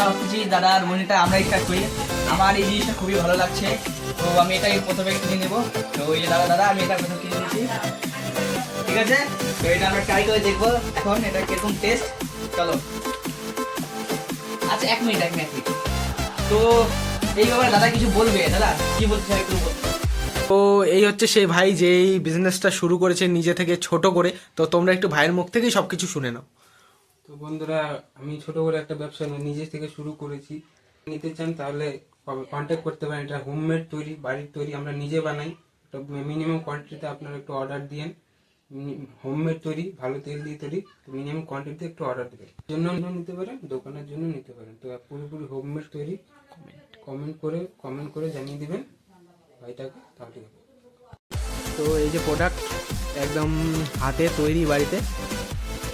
ভাবছি দাদা আর মনিটা আমরা স্টার্ট করি। আমার এই জিনিসটা খুবই ভালো লাগছে, তো আমি এটাই প্রথমে কিনে নেবো। তো এই যে দাদা আমি এটা প্রথম কিনে নিচ্ছি, ঠিক আছে। তো এটা আমরা ট্রাই করে দেখবো এখন এটা কিরকম টেস্ট। চলো, আচ্ছা এক মিনিট। তো এই ব্যাপারে দাদা কিছু বলবে, দাদা কি বলতে চাই একটু বলতে। তো এই হচ্ছে সেই ভাই যে এই বিজনেসটা শুরু করেছে নিজে থেকে ছোট করে। তো তোমরা একটু ভাইয়ের মুখ থেকেই সবকিছু শুনে নাও। তো বন্ধুরা, আমি ছোট করে একটা ব্যবসা নিজে থেকে শুরু করেছি। নিতে চান তাহলে কন্ট্যাক্ট করতে পারেন। এটা হোমমেড তৈরি, বাড়ির তৈরি, আমরা নিজে বানাই। মিনিমাম কোয়ান্টিটিতে আপনারা একটু অর্ডার দিয়েন। হোমমেড তৈরি, ভালো তেল দিয়ে তৈরি, মিনিমাম কোয়ান্টিটিতে একটু অর্ডার দেবেন। জন্য নিতে পারেন, দোকানের জন্য নিতে পারেন। তো পুরোপুরি হোমমেড তৈরি। কমেন্ট করে জানিয়ে দিবেন ভাইটাকে, তাহলে হবে। তো এই যে প্রোডাক্ট একদম হাতে তৈরি বাড়িতে।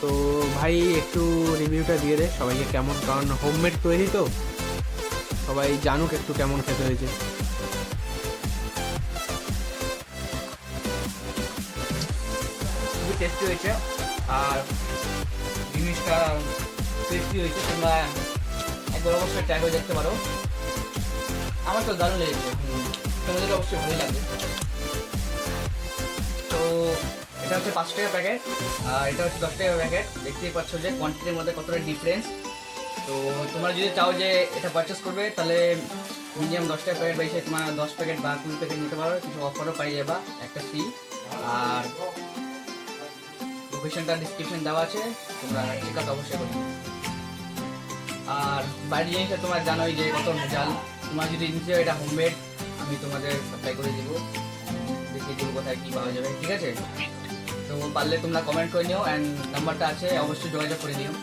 তো ভাই একটু রিভিউটা দিয়ে দে সবাইকে কেমন, কারণ হোমমেড তৈরি তো সবাই জানুক একটু কেমন খেতে হয়েছে। খুবই টেস্টি হয়েছে আর জিনিসটা টেস্টি হয়েছে, তোমরা একবার অবশ্যই ট্রাই করে দেখতে পারো। আমার তো দারুণ লেগেছে, তোমাদের অবশ্যই ভালোই লাগবে। তো এটা হচ্ছে 5 টাকা প্যাকেট আর এটা হচ্ছে 10 টাকা প্যাকেট। দেখতেই পাচ্ছ যে কোয়ান্টিটির মধ্যে কতটা ডিফারেন্স। তো তোমরা যদি চাও যে এটা পারচেস করবে তাহলে মিনিমাম 10 টাকা প্যাকেট বাইসে তোমরা 10 প্যাকেট বা 20 প্যাকেট নিতে পারো, কিছু অফারও পাই যাবা, একটা ফ্রি। আর লোকেশনটা ডিসক্রিপশন দেওয়া আছে, তোমরা চেক আউট অবশ্যই করবে। আর বাইরের জিনিসটা তোমরা জানোই যে কত ভেজাল। তোমরা যদি নিতে এটা হোমমেড, আমি তোমাদের সাপ্লাই করে দিব, দেখিয়ে দেবো কোথায় কী পাওয়া যাবে, ঠিক আছে। তো পারলে তোমরা কমেন্ট করে নিও, অ্যান্ড নাম্বারটা আছে, অবশ্যই যোগাযোগ করে নিও।